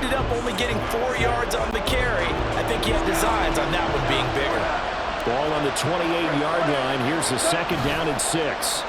ended up only getting 4 yards on the carry. I think he had designs on that one being bigger. Ball on the 28-yard line. Here's the 2nd down and 6.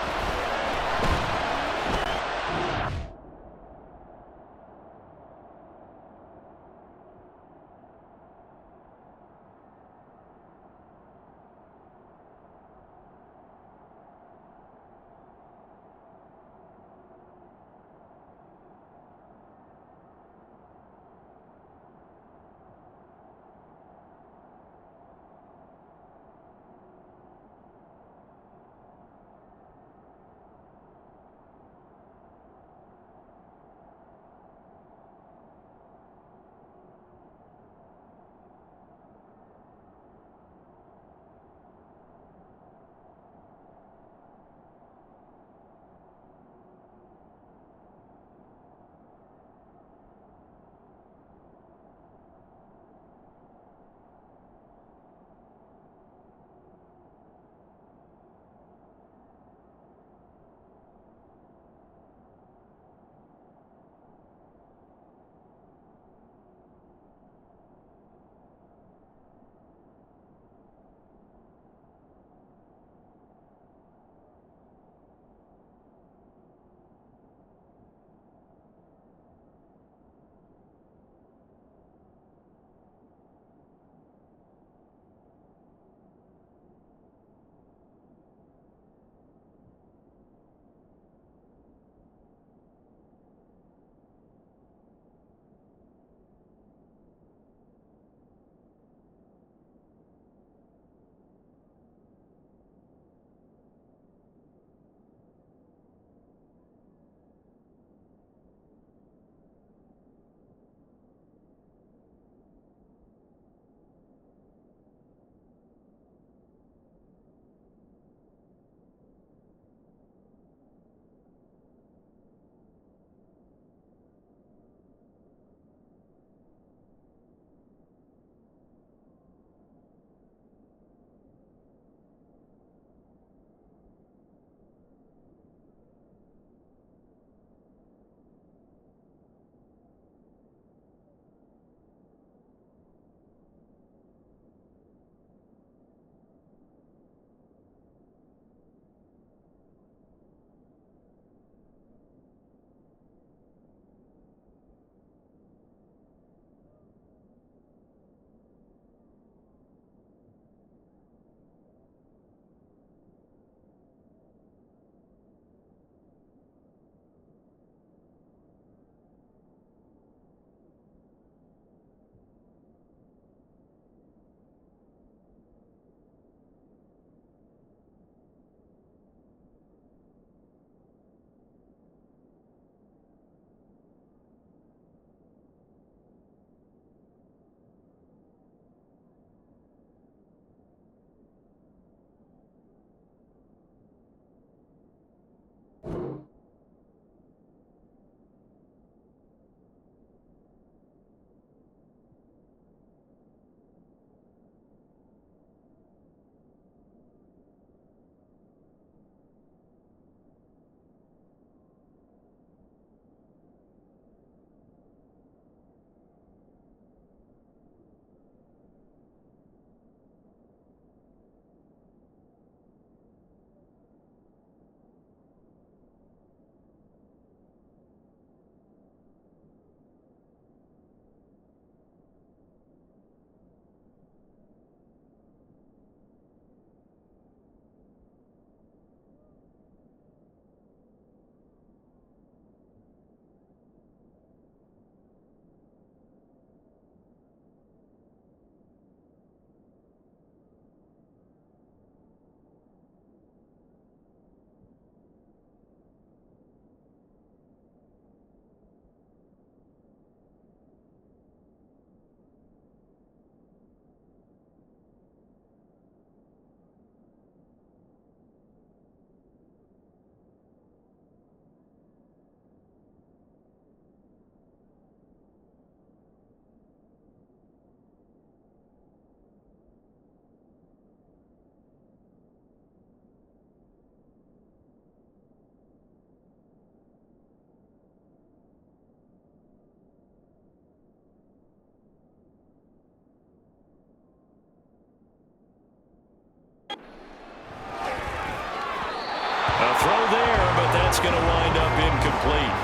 going to wind up incomplete.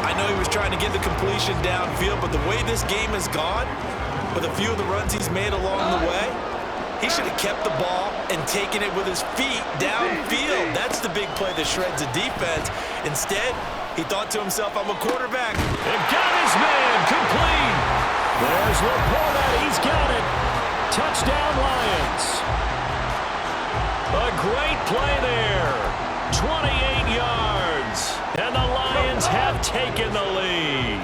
I know he was trying to get the completion downfield, but the way this game has gone, with a few of the runs he's made along the way, he should have kept the ball and taken it with his feet downfield. That's the big play that shreds the defense. Instead, he thought to himself, I'm a quarterback. And got his man complete. There's Laporta. He's got it. Touchdown, Lions. A great play there. 28 yards. And the Lions have taken the lead.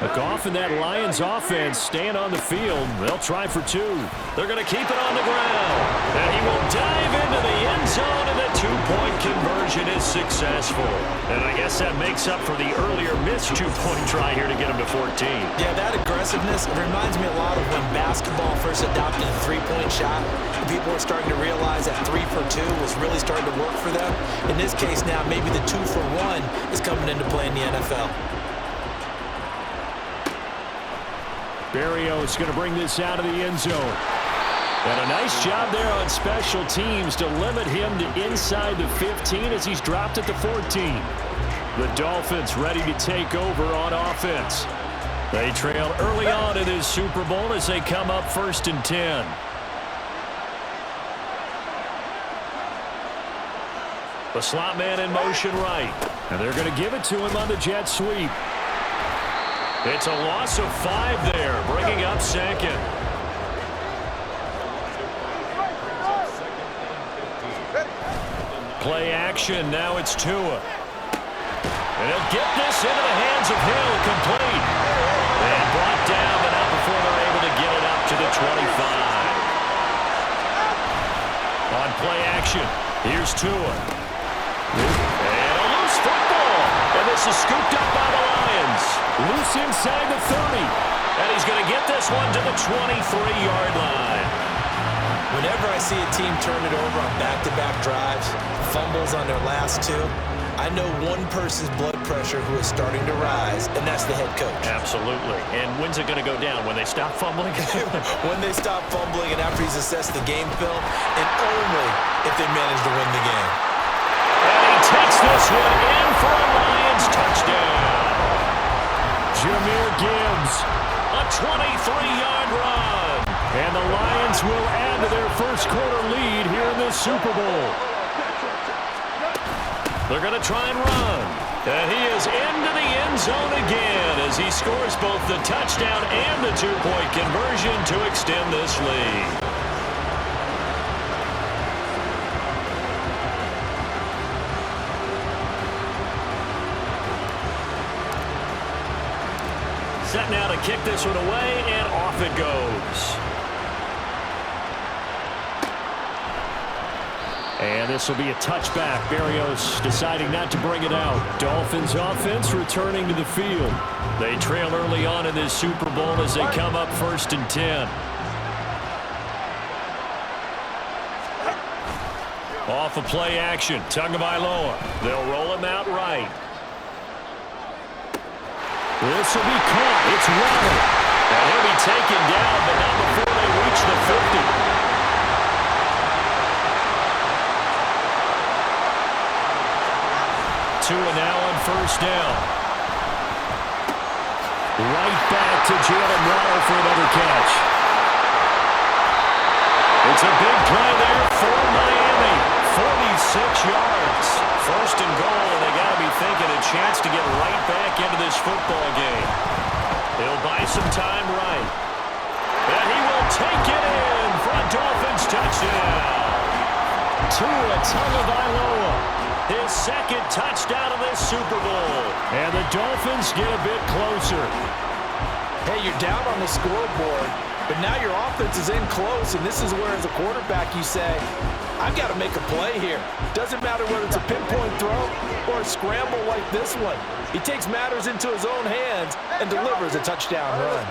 A Goff and that Lions offense staying on the field. They'll try for two. They're going to keep it on the ground. And he will dive into the end zone, and the two-point conversion is successful. And I guess that makes up for the earlier missed two-point try here to get him to 14. Yeah, that aggressiveness, it reminds me a lot of when basketball first adopted a three-point shot. And people were starting to realize that 3 for 2 was really starting to work for them. In this case now, maybe the 2 for 1 is coming into play in the NFL. Berrios going to bring this out of the end zone. And a nice job there on special teams to limit him to inside the 15 as he's dropped at the 14. The Dolphins ready to take over on offense. They trail early on in this Super Bowl as they come up 1st and 10. The slot man in motion right. And they're going to give it to him on the jet sweep. It's a loss of 5 there, bringing up 2nd. Play action, now it's Tua. And he'll get this into the hands of Hill, complete. And brought down, but not before they're able to get it up to the 25. On play action, here's Tua. And a loose football. And this is scooped up by the Lions. Loose inside the 30. And he's going to get this one to the 23-yard line. Whenever I see a team turn it over on back-to-back drives, fumbles on their last 2, I know one person's blood pressure who is starting to rise, and that's the head coach. Absolutely. And when's it going to go down? When they stop fumbling? When they stop fumbling and after he's assessed the game film, and only if they manage to win the game. And he takes this one in for a Lions touchdown. Jahmyr Gibbs. A 23-yard run. And the Lions will add to their first quarter lead here in this Super Bowl. They're going to try and run. And he is into the end zone again as he scores both the touchdown and the two-point conversion to extend this lead. Set now to kick this one away, and off it goes. And this will be a touchback. Berrios deciding not to bring it out. Dolphins offense returning to the field. They trail early on in this Super Bowl as they come up 1st and 10. Off of play action, Tagovailoa. They'll roll him out right. This will be caught. It's Waddle. And he'll be taken down, but not before they reach the 50. Tua now on 1st down. Right back to Jalen Waddle for another catch. It's a big play there for Miami. 46 yards. 1st and goal, and they got to be thinking a chance to get right back into this football game. He'll buy some time right. And he will take it in for a Dolphins touchdown. Tua Tagovailoa. His 2nd touchdown of this Super Bowl. And the Dolphins get a bit closer. Hey, you're down on the scoreboard, but now your offense is in close, and this is where, as a quarterback, you say, I've got to make a play here. Doesn't matter whether it's a pinpoint throw or a scramble like this one. He takes matters into his own hands and delivers a touchdown run.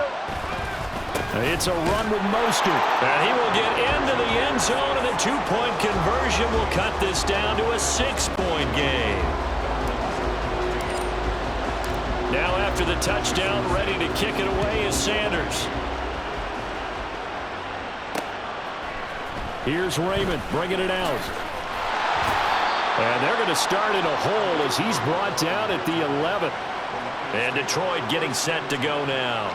It's a run with Mostert. And he will get into the end zone, and the two-point conversion will cut this down to a 6-point game. Now after the touchdown, ready to kick it away is Sanders. Here's Raymond bringing it out. And they're going to start in a hole as he's brought down at the 11. And Detroit getting set to go now.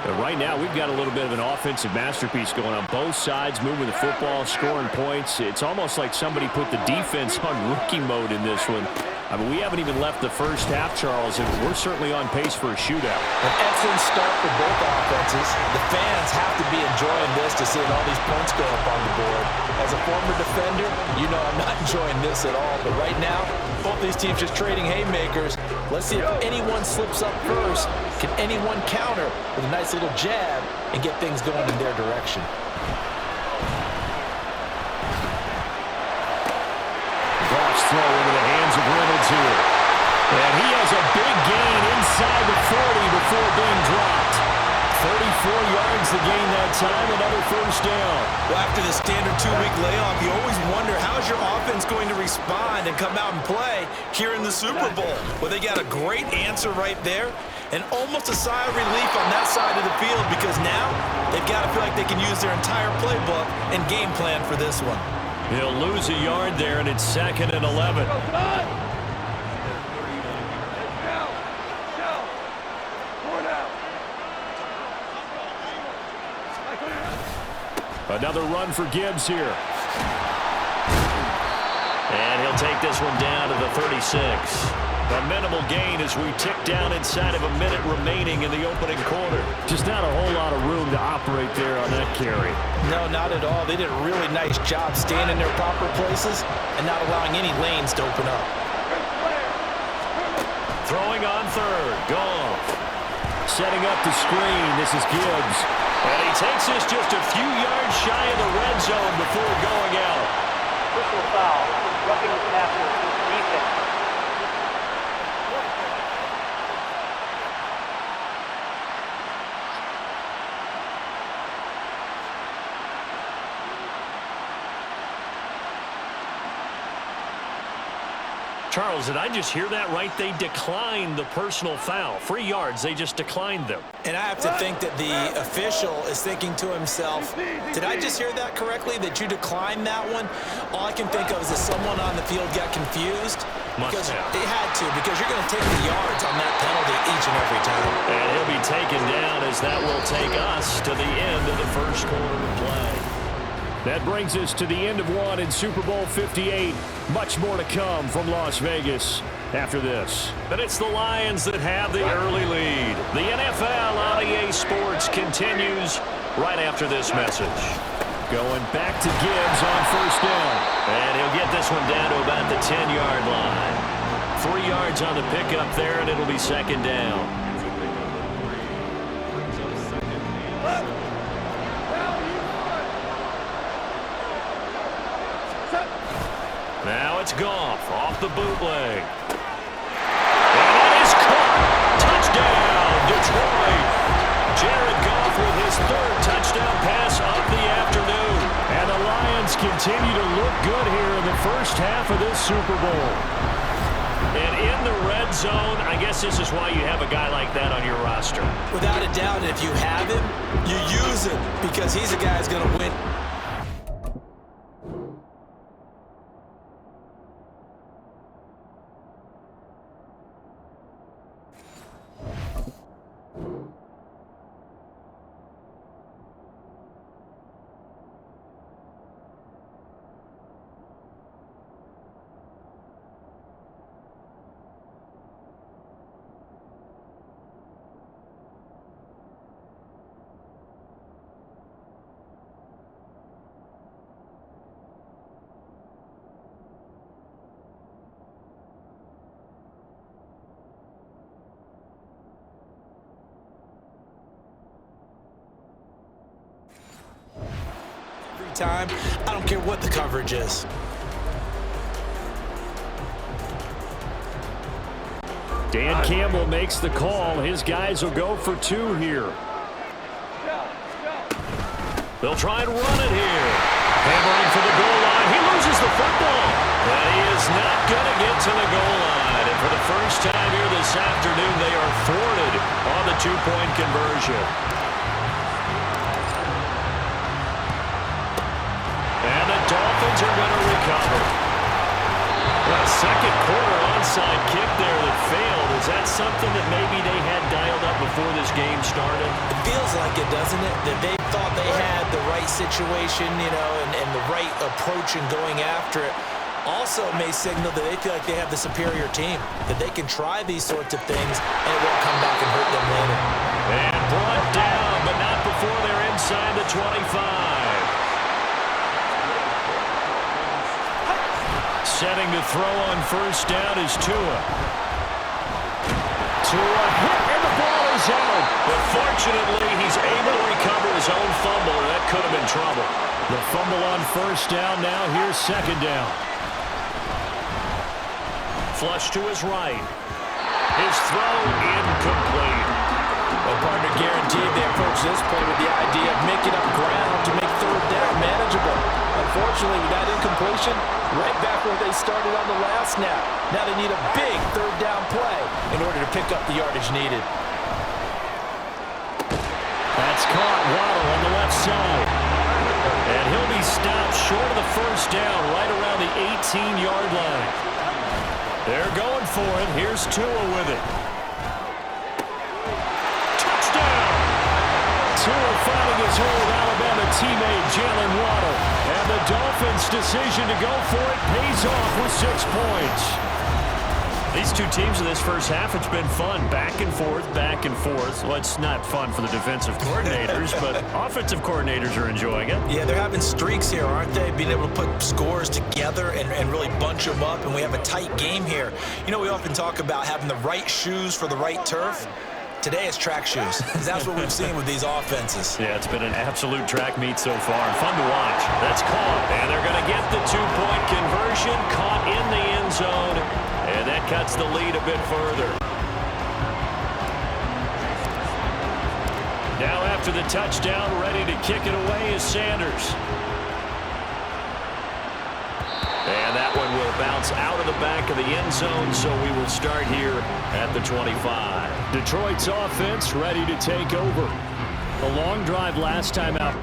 But right now, we've got a little bit of an offensive masterpiece going on both sides, moving the football, scoring points. It's almost like somebody put the defense on rookie mode in this one. I mean, we haven't even left the first half, Charles, and we're certainly on pace for a shootout. An excellent start for both offenses. The fans have to be enjoying this to seeing all these points go up on the board. As a former defender, you know I'm not enjoying this at all. But right now, both these teams just trading haymakers. Let's see if anyone slips up first. Can anyone counter with a nice little jab and get things going in their direction? Goff's throw into the hands of Reynolds here. And he has a big gain inside the 40 before being dropped. 34 yards the gain that time, another first down. Well, after the standard 2-week layoff, you always wonder how's your offense going to respond and come out and play here in the Super Bowl. Well, they got a great answer right there and almost a sigh of relief on that side of the field because now they've got to feel like they can use their entire playbook and game plan for this one. He'll lose a yard there, and it's 2nd and 11. Another run for Gibbs here. And he'll take this one down to the 36. A minimal gain as we tick down inside of a minute remaining in the opening quarter. Just not a whole lot of room to operate there on that carry. No, not at all. They did a really nice job staying in their proper places and not allowing any lanes to open up. Throwing on third. Goff. Setting up the screen. This is Gibbs. And he takes this just a few yards shy of the red zone before going out. Personal foul. Roughing the passer. Defense. Charles, did I just hear that right? They declined the personal foul. 3 yards, they just declined them. And I have to think that the official is thinking to himself, did I just hear that correctly, that you declined that one? All I can think of is that someone on the field got confused. Because they had to, because you're going to take the yards on that penalty each and every time. And he'll be taken down as that will take us to the end of the first quarter of play. That brings us to the end of one in Super Bowl 58. Much more to come from Las Vegas after this. But it's the Lions that have the early lead. The NFL on EA Sports continues right after this message. Going back to Gibbs on first down. And he'll get this one down to about the 10-yard line. 3 yards on the pickup there, and it'll be 2nd down. Now it's Goff off the bootleg. And that is caught. Touchdown, Detroit. Jared Goff with his 3rd touchdown pass of the afternoon. And the Lions continue to look good here in the first half of this Super Bowl. And in the red zone, I guess this is why you have a guy like that on your roster. Without a doubt, and if you have him, you use him because he's a guy who's going to win. Time. I don't care what the coverage is. Dan Campbell makes the call. His guys will go for 2 here. They'll try and run it here. Hammering for the goal line. He loses the football. But he is not going to get to the goal line. And for the first time here this afternoon, they are thwarted on the 2-point conversion. And the Dolphins are going to recover. A second quarter onside kick there that failed. Is that something that maybe they had dialed up before this game started? It feels like it, doesn't it? That they thought they had the right situation, and the right approach in going after it. Also may signal that they feel like they have the superior team, that they can try these sorts of things, and it won't come back and hurt them later. And brought down, but not before they're inside the 25. Setting to throw on first down is Tua. Tua hit, and the ball is out. But fortunately, he's able to recover his own fumble, or that could have been trouble. The fumble on first down now. Here's second down. Flush to his right. His throw incomplete. Well, partner, guaranteed they approach this play with the idea of making up ground to make third down manageable. Unfortunately, with that incompletion, right back where they started on the last snap. Now they need a big third down play in order to pick up the yardage needed. That's caught. Waddle on the left side. And he'll be stopped short of the first down, right around the 18-yard line. They're going for it. Here's Tua with it. Touchdown! Tua finding his old Alabama teammate Jalen Waddle. And the Dolphins' decision to go for it pays off with 6 points. These two teams in this first half, it's been fun. Back and forth, back and forth. Well, it's not fun for the defensive coordinators, but offensive coordinators are enjoying it. Yeah, they're having streaks here, aren't they? Being able to put scores together and really bunch them up, and we have a tight game here. We often talk about having the right shoes for the right turf. Today it's track shoes. That's what we've seen with these offenses. Yeah, it's been an absolute track meet so far. Fun to watch. That's caught, and they're going to get the two-point conversion. Caught in the end zone, and that cuts the lead a bit further. Now after the touchdown, ready to kick it away is Sanders. And that one will bounce out of the back of the end zone, so we will start here at the 25. Detroit's offense ready to take over. A long drive last time out.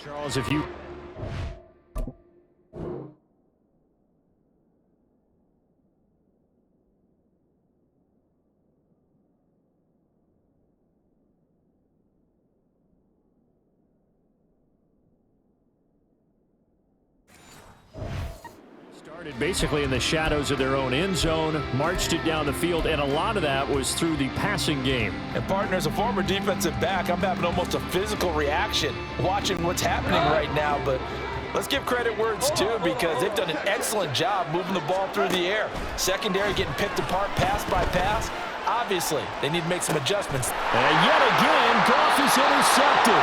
Charles, if you... basically in the shadows of their own end zone, marched it down the field, and a lot of that was through the passing game. And partner, as a former defensive back, I'm having almost a physical reaction watching what's happening right now, but let's give credit where it's due because they've done an excellent job moving the ball through the air. Secondary getting picked apart pass by pass. Obviously, they need to make some adjustments. And yet again, Goff is intercepted.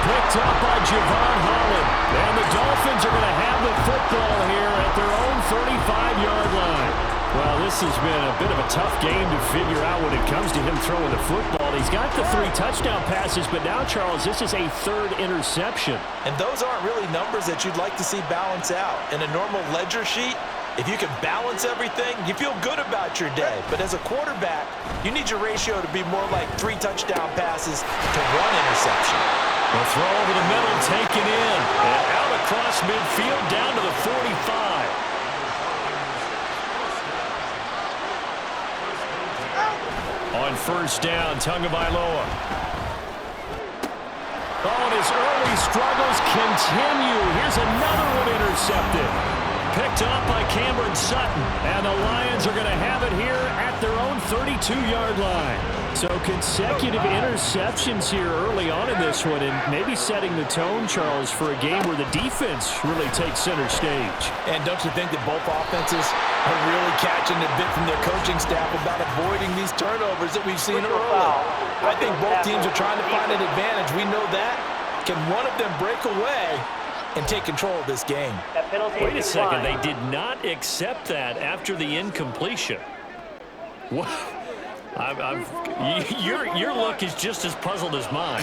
Picked up by Javon Holland. And the Dolphins are going to have the football here at their own 35-yard line. Well, this has been a bit of a tough game to figure out when it comes to him throwing the football. He's got the 3 touchdown passes, but now, Charles, this is a 3rd interception. And those aren't really numbers that you'd like to see balance out. In a normal ledger sheet, if you can balance everything, you feel good about your day. But as a quarterback, you need your ratio to be more like 3 touchdown passes to 1 interception. The throw over the middle, taken in, and out across midfield, down to the 45. On first down, Tagovailoa. Oh, and his early struggles continue. Here's another one intercepted. Picked up by Cameron Sutton. And the Lions are going to have it here at their own 32-yard line. So consecutive interceptions here early on in this one, and maybe setting the tone, Charles, for a game where the defense really takes center stage. And don't you think that both offenses are really catching a bit from their coaching staff about avoiding these turnovers that we've seen early? I think both teams are trying to find an advantage. We know that. Can one of them break away and take control of this game? Wait a second. They did not accept that after the incompletion. What? Your look is just as puzzled as mine.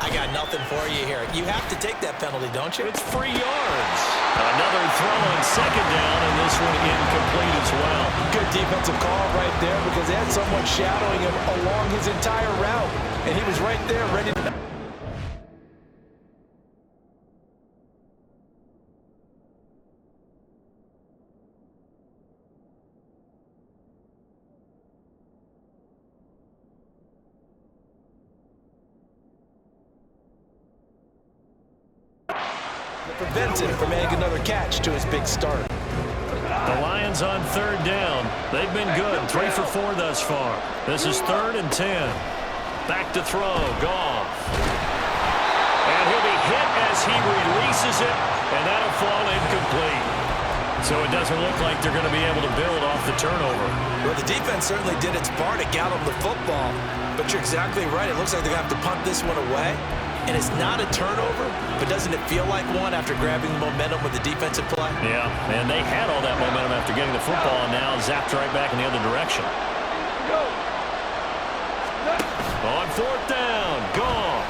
I got nothing for you here. You have to take that penalty, don't you? It's 3 yards. Another throw on second down, and this one incomplete as well. Good defensive call right there because they had someone shadowing him along his entire route, and he was right there ready to... prevents him from adding another catch to his big start. The Lions on third down. They've been good. 3 for 4 thus far. This is 3rd and 10. Back to throw. Goff. And he'll be hit as he releases it, and that'll fall incomplete. So it doesn't look like they're going to be able to build off the turnover. Well, the defense certainly did its part to gallop the football, but you're exactly right. It looks like they're going to have to punt this one away. And it's not a turnover, but doesn't it feel like one after grabbing momentum with the defensive play? Yeah, and they had all that momentum after getting the football, and now zapped right back in the other direction. On 4th down, Goff.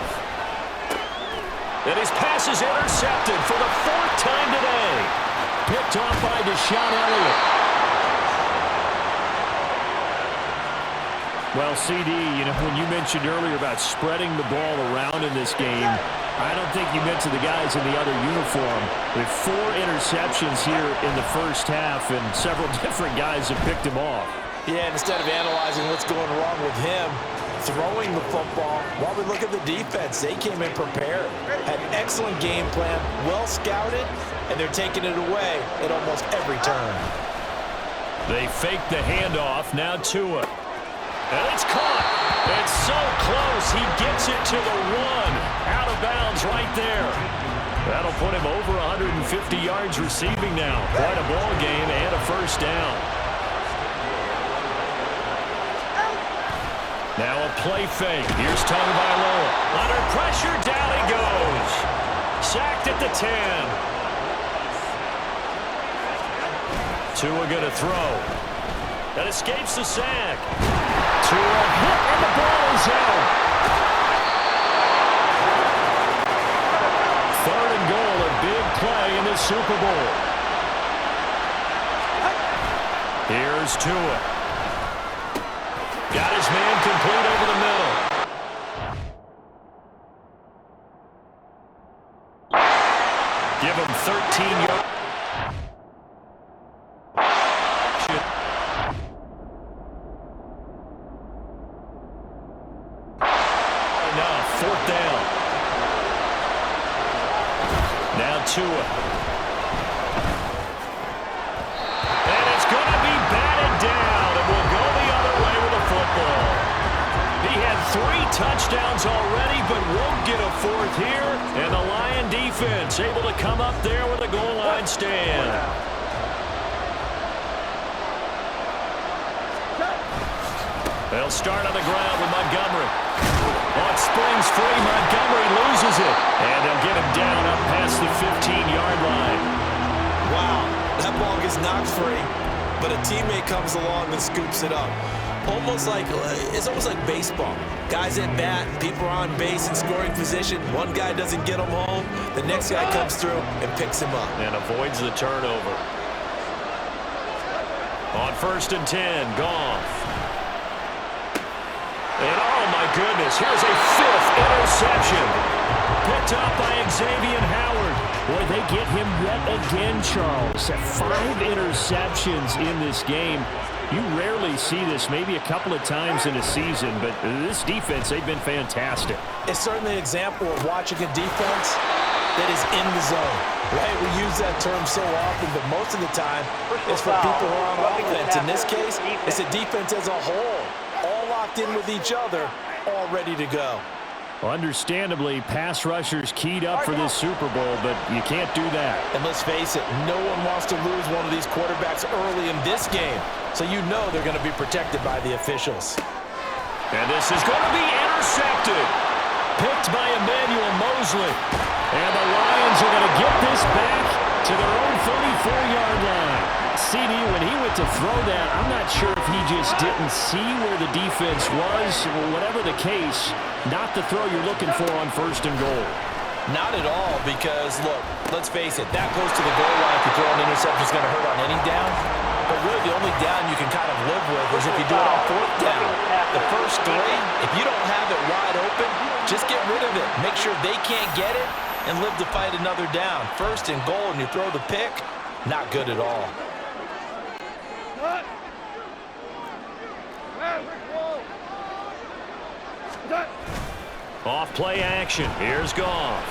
And his pass is intercepted for the 4th time today. Picked off by Deshaun Elliott. Well, CD, you know, when you mentioned earlier about spreading the ball around in this game, I don't think you meant to the guys in the other uniform. With 4 interceptions here in the first half, and several different guys have picked him off. Yeah, and instead of analyzing what's going wrong with him, throwing the football, while we look at the defense, they came in prepared, had an excellent game plan, well scouted, and they're taking it away at almost every turn. They fake the handoff, now Tua. And it's caught. It's so close. He gets it to the 1. Out of bounds right there. That'll put him over 150 yards receiving now. Quite a ball game and a first down. Now a play fake. Here's Tagovailoa. Under pressure, down he goes. Sacked at the 10. Tua gonna throw. That escapes the sack. Tua hit, and the ball is out. 3rd and goal, a big play in the Super Bowl. Here's Tua. Got his man complete over the middle. Give him 13 yards. Tua. And it's going to be batted down, and we'll go the other way with the football. He had 3 touchdowns already, but won't get a 4th here. And the Lion defense able to come up there with a goal line stand. They'll start on the ground with Montgomery. On springs free, Montgomery loses it. And they'll get him down up past the 15-yard line. Wow, that ball gets knocked free, but a teammate comes along and scoops it up. It's almost like baseball. Guys at bat, people are on base in scoring position. One guy doesn't get him home. The next guy comes through and picks him up. And avoids the turnover. On 1st and 10, Goff. And oh my goodness, here's a 5th interception. Picked up by Xavier Howard. Boy, they get him yet again, Charles. 5 interceptions in this game. You rarely see this, maybe a couple of times in a season, but this defense, they've been fantastic. It's certainly an example of watching a defense that is in the zone. Right? We use that term so often, but most of the time it's for people who are on offense. In this case, it's a defense as a whole, all locked in with each other, all ready to go. Understandably, pass rushers keyed up for this Super Bowl, but you can't do that. And let's face it, no one wants to lose one of these quarterbacks early in this game, so you know they're going to be protected by the officials. And this is going to be intercepted. Picked by Emmanuel Mosley. And the Lions are going to get this back to their own 34-yard line. CD, when he went to throw that, I'm not sure if he just didn't see where the defense was. Whatever the case, not the throw you're looking for on 1st and goal. Not at all, because, look, let's face it, that goes to the goal line. If you throw an interception, it's going to hurt on any down. But really, the only down you can kind of live with is if you do it on 4th down. The first 3, if you don't have it wide open, just get rid of it. Make sure they can't get it and live to fight another down. 1st and goal, and you throw the pick, not good at all. Off play action. Here's Goff.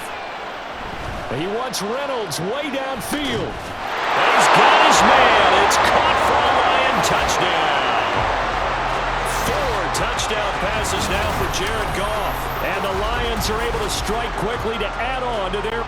He wants Reynolds way downfield. He's got his man. It's caught for a Lion touchdown. 4 touchdown passes now for Jared Goff. And the Lions are able to strike quickly to add on to their...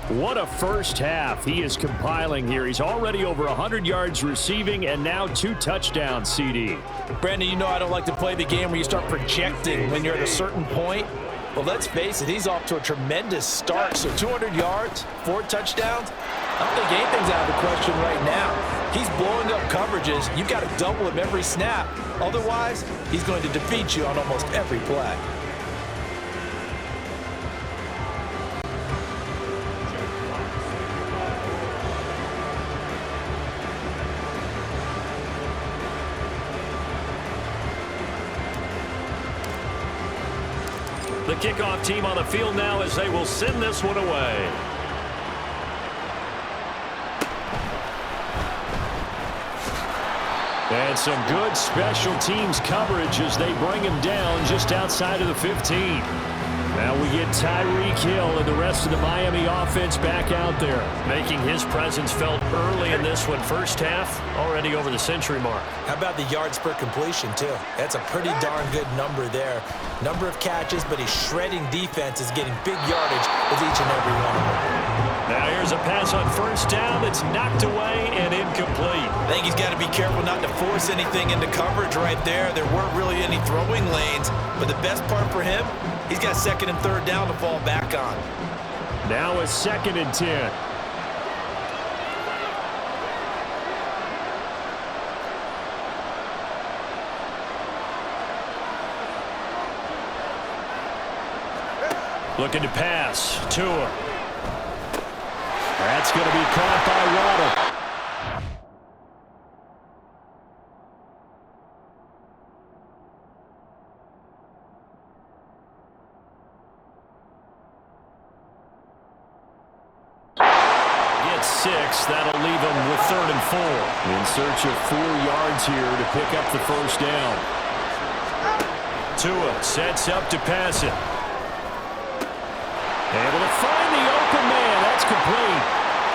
What a first half he is compiling here. He's already over 100 yards receiving and now 2 touchdowns, CD. Brandon, you know I don't like to play the game where you start projecting when you're at a certain point. But let's face it, he's off to a tremendous start. So 200 yards, 4 touchdowns. I don't think anything's out of the question right now. He's blowing up coverages. You've got to double him every snap. Otherwise, he's going to defeat you on almost every play. The kickoff team on the field now as they will send this one away. And some good special teams coverage as they bring him down just outside of the 15. Now we get Tyreek Hill and the rest of the Miami offense back out there, making his presence felt early in this one. First half, already over the century mark. How about the yards per completion, too? That's a pretty darn good number there. Number of catches, but he's shredding defenses, getting big yardage with each and every one of them. Now here's a pass on first down that's knocked away and incomplete. I think he's got to be careful not to force anything into coverage right there. There weren't really any throwing lanes, but the best part for him, he's got 2nd and 3rd down to fall back on. Now a 2nd and 10. Looking to pass. Tua. That's going to be caught by Waddle. Gets 6. That'll leave him with 3rd and 4. In search of 4 yards here to pick up the first down. Tua sets up to pass it. Able to find the open man. That's complete.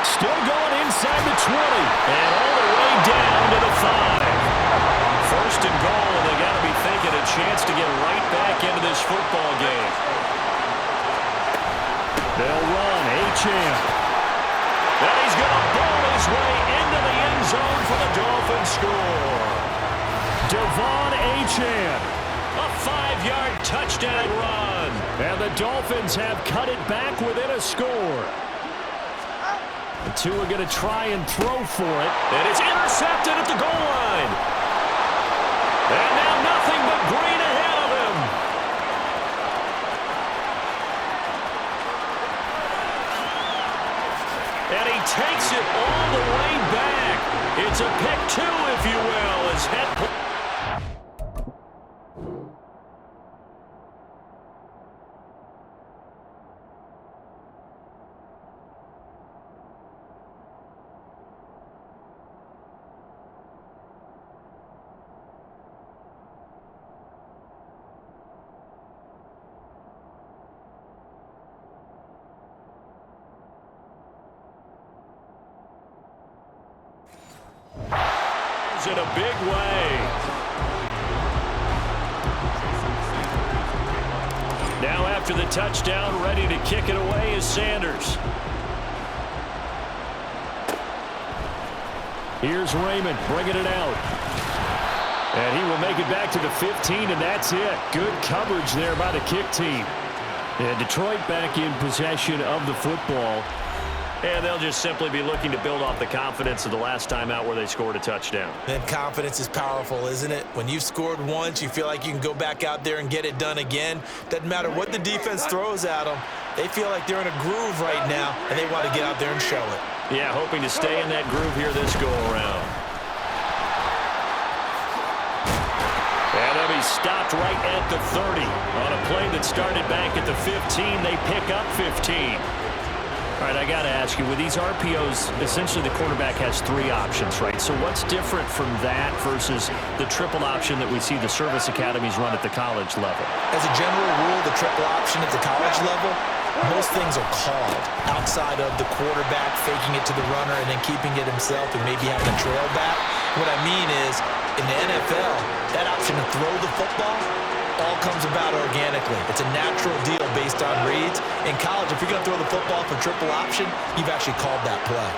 Still going inside the 20. And all the way down to the 5. 1st and goal, and they got to be thinking a chance to get right back into this football game. They'll run. Achane. And he's going to bowl his way into the end zone for the Dolphins score. Devon Achane. A 5-yard touchdown run. And the Dolphins have cut it back within a score. The two are going to try and throw for it. And it's intercepted at the goal line. And now nothing but green ahead of him. scores in a big way. Now after the touchdown, ready to kick it away is Sanders. Here's Raymond bringing it out. And he will make it back to the 15, and that's it. Good coverage there by the kick team. And Detroit back in possession of the football. And they'll just simply be looking to build off the confidence of the last time out where they scored a touchdown. And confidence is powerful, isn't it? When you've scored once, you feel like you can go back out there and get it done again. Doesn't matter what the defense throws at them. They feel like they're in a groove right now, and they want to get out there and show it. Yeah, hoping to stay in that groove here this go-around. And they'll be stopped right at the 30. On a play that started back at the 15, they pick up 15. All right, I got to ask you, with these RPOs, essentially the quarterback has 3 options, right? So what's different from that versus the triple option that we see the service academies run at the college level? As a general rule, the triple option at the college level, most things are called outside of the quarterback faking it to the runner and then keeping it himself and maybe having a trail back. What I mean is, in the NFL, that option to throw the football all comes about organically. It's a natural deal based on reads. In college, if you're going to throw the football for triple option, you've actually called that play.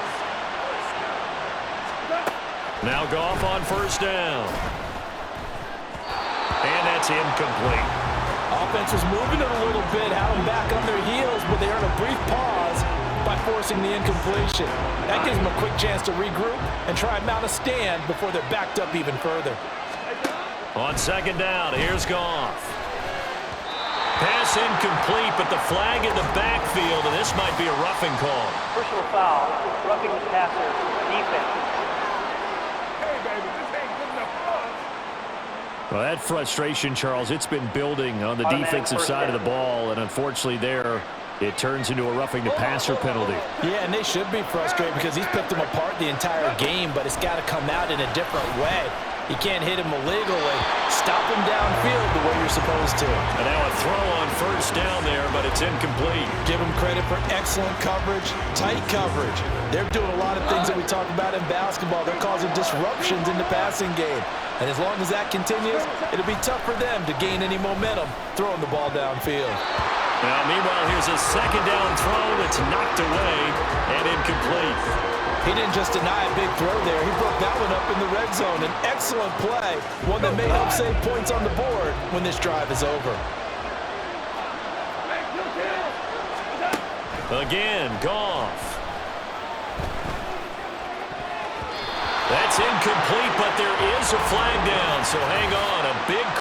Now Goff on first down. And that's incomplete. Offense was moving it a little bit, had them back on their heels, but they earned a brief pause by forcing the incompletion. That gives them a quick chance to regroup and try and mount a stand before they're backed up even further. On second down, here's Goff. Pass incomplete, but the flag in the backfield, and this might be a roughing call. Personal foul, roughing the passer, defense. Well, that frustration, Charles, it's been building on the defensive side of the ball, and unfortunately there, it turns into a roughing the passer penalty. Yeah, and they should be frustrated because he's picked them apart the entire game, but it's got to come out in a different way. You can't hit him illegally. Stop him downfield the way you're supposed to. And now a throw on first down there, but it's incomplete. Give him credit for excellent coverage, tight coverage. They're doing a lot of things that we talk about in basketball. They're causing disruptions in the passing game. And as long as that continues, it'll be tough for them to gain any momentum throwing the ball downfield. Now, meanwhile, here's a second down throw that's knocked away and incomplete. He didn't just deny a big throw there. He broke that one up in the red zone. An excellent play, one that may help save points on the board when this drive is over. Again, Goff. That's incomplete, but there is a flag down, so hang on. A big